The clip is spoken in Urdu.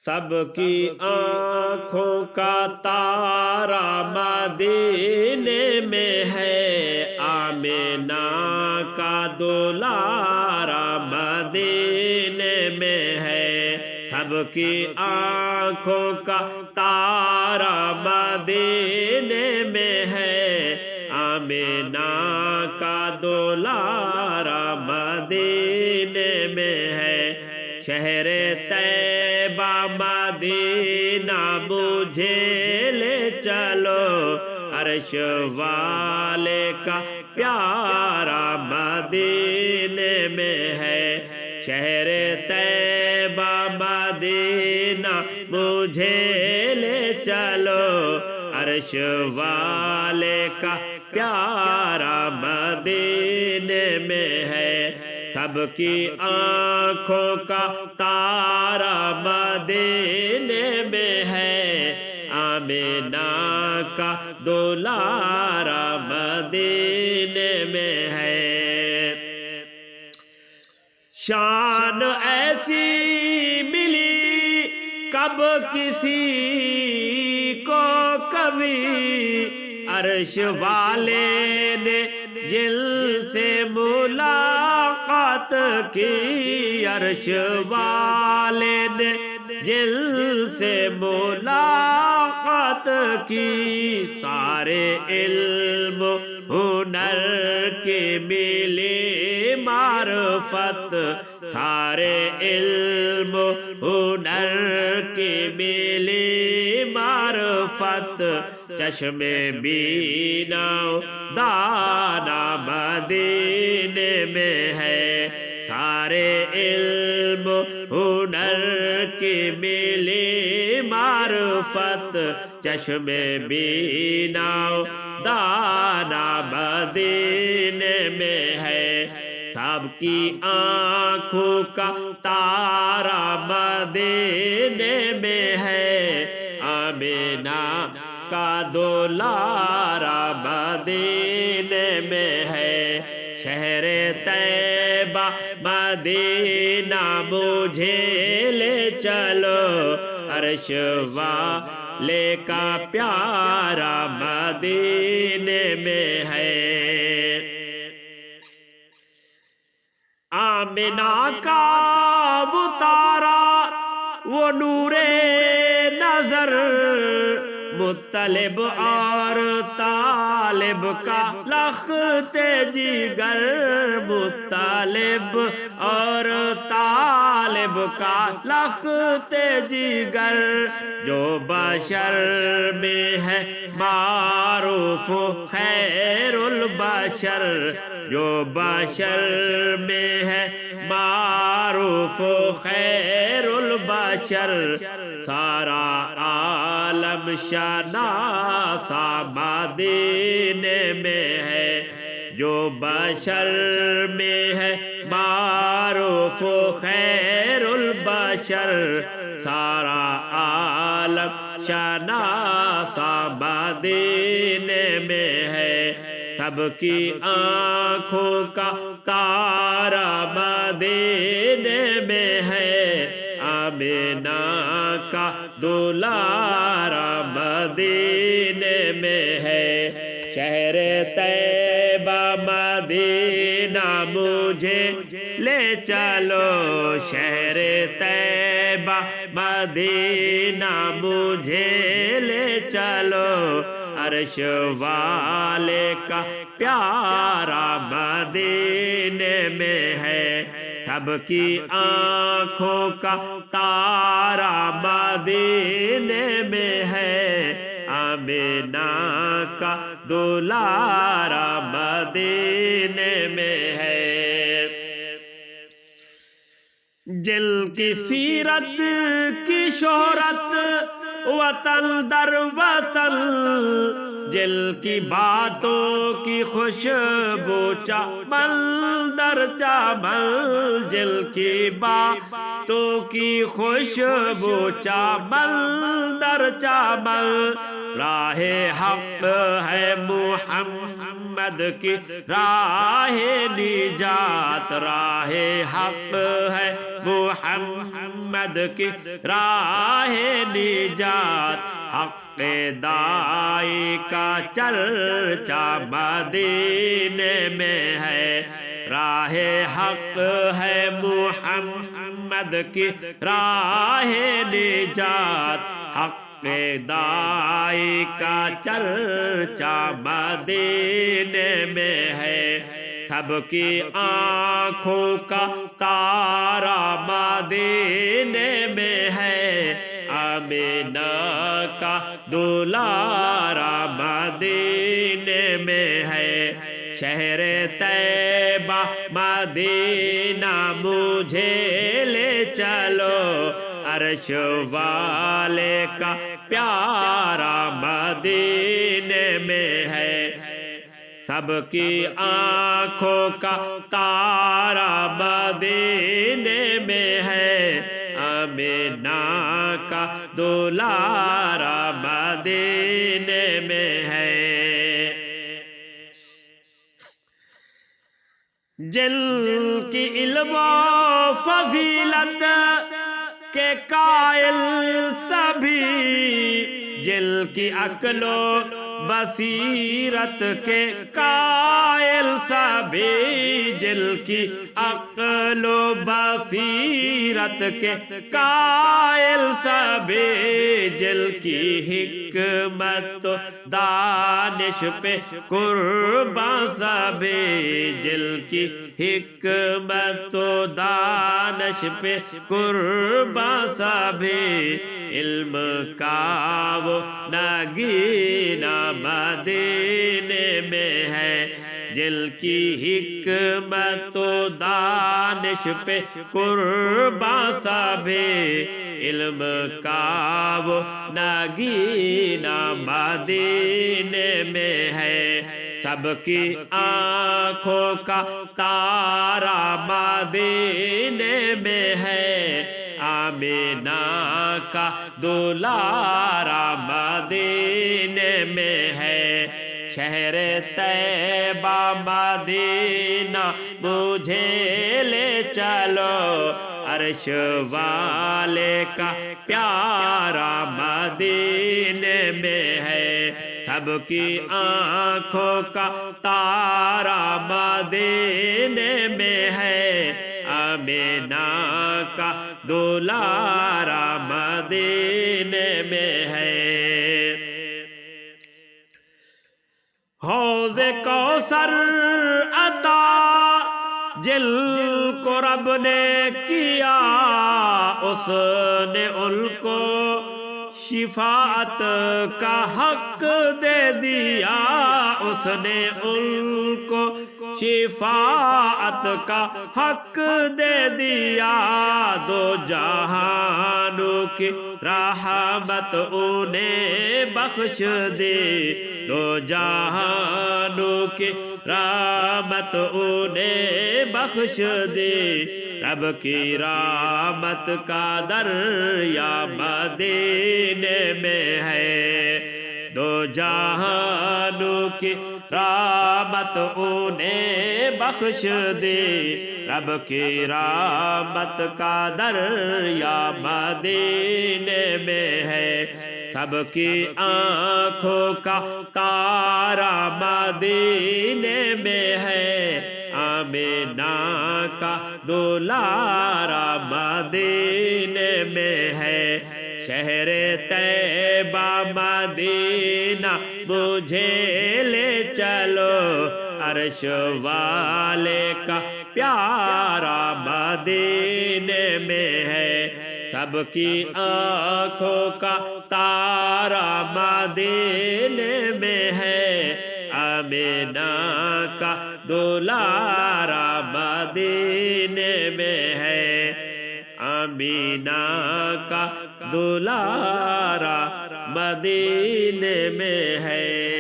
سب کی آنکھوں کا تارا مدینے میں ہے، آمینہ کا دولارا مدینے میں ہے۔ سب کی آنکھوں کا تارا مدینے میں ہے، آمینہ کا دولارا مدینے میں ہے۔ شہر طیبہ مدینہ مجھے لے چلو، عرش والے کا پیارا مدینے میں ہے۔ شہر طیبہ مدینہ مجھے لے چلو، عرش والے کا پیارا مدینے میں ہے۔ سب کی آنکھوں کا تارا مدینے میں ہے، آمینہ کا دولارا مدینے میں ہے۔ شان ایسی ملی کب کسی کو کبھی، عرش والے نے جن سے ملاقات کی، عرش والے نے جن سے ملاقات کی، سارے علم ہنر کے ملے معرفت، سارے علم ہنر کے ملے معرفت، چشم بینا دانا مدینے میں ہے۔ سارے علم ہنر کے ملے معرفت، چشم بینا دانا مدینے میں ہے۔ سب کی آنکھوں کا تارا مدینے میں ہے، آمینہ کا دولارا مدینے میں ہے۔ شہر طیبہ مدینہ مجھے لے چلو، عرش والے کا پیارا مدینے میں ہے۔ آمینہ کا وہ تارا، وہ نور نظر، مطلب اور طالب کا لخت جگر، مطلب اور طالب کا لخت جگر، جو بشر میں ہے معروف خیر البشر، جو بشر میں ہے معروف خیر البشر، سارا عالم شناسا مدینے میں ہے۔ جو بشر میں ہے معروف خیر البشر، سارا عالم شناسا مدینے میں ہے۔ سب کی آنکھوں کا تارا مدینے میں ہے، آمینہ کا دولارا مدینے میں ہے۔ شہر طیبہ مدینہ مجھے لے چلو، شہر طیبہ مدینہ مجھے لے چلو، عرش والے کا پیارا مدینے میں ہے۔ سب کی آنکھوں کا تارا مدینے میں ہے، آمینہ کا دولارا مدینے میں ہے۔ جن کی سیرت کی شہرت وطن در وطن، جن کی باتوں کی خوشبو چمن در چمن، جن کی باتوں کی خوشبو چمن در چمن، راہ حق ہے محمد کی راہ نجات، راہ حق ہے محمد کی راہ نجات حق دائی کا چرچا مدینے میں ہے راہ حق ہے محمد کی راہ نجات حق دائی کا چرچا مدینے میں ہے سب کی آنکھوں کا تارا مدینے میں ہے آمینہ کا دلارا مدینے میں ہے شہر طیبہ مدینہ مجھے لے چلو عرش والے کا پیارا مدینے میں ہے سب کی آنکھوں کا تارا مدینے میں ہے آمینہ کا دلارا مدینے میں ہے جن کی علم و فضیلت کے قائل سبھی جن کی عقل و بصیرت کے قائل سبھی جن کی عقل و بصیرت کے قائل سبھی جن کی حکمت و دانش پہ قربان سبھی جن کی حکمت و دانش پہ قربان سبھی علم کا وہ نگینہ مدینے میں ہے جن کی حکمت و دانش پہ قربان سبھی علم کا وہ نگینہ مدینے میں ہے سب کی آنکھوں کا تارا مدینے میں ہے آمینہ کا دلارا مدینے میں ہے شہر طیبہ مدینہ مجھے لے چلو عرش والے کا پیارا مدینے میں ہے سب کی آنکھوں کا تارا مدینے میں ہے آمینہ کا دلارا مدینے میں ہے حوض کوثر عطا جن کو رب نے کیا اس نے ان کو شفاعت کا حق دے دیا اس نے ان کو شفاعت کا حق دے دیا دو جہانوں کی رحمت انہیں بخش دی دو جہانوں کی رحمت انہیں بخش دی رب کی رحمت کا دریا مدینے میں ہے دو جہانوں کی رحمت انہیں بخش دی رب کی رحمت کا دریا مدینے میں ہے سب کی آنکھوں کا تارا مدینے میں ہے آمینہ کا دلارا مدینے میں ہے شہر طیبہ مدینہ مجھے لے چلو عرش والے کا پیارا مدینے میں ہے سب کی آنکھوں کا تارا مدینے میں ہے آمینہ کا دلارا مدینے میں ہے آمینہ کا دلارا مدینے میں ہے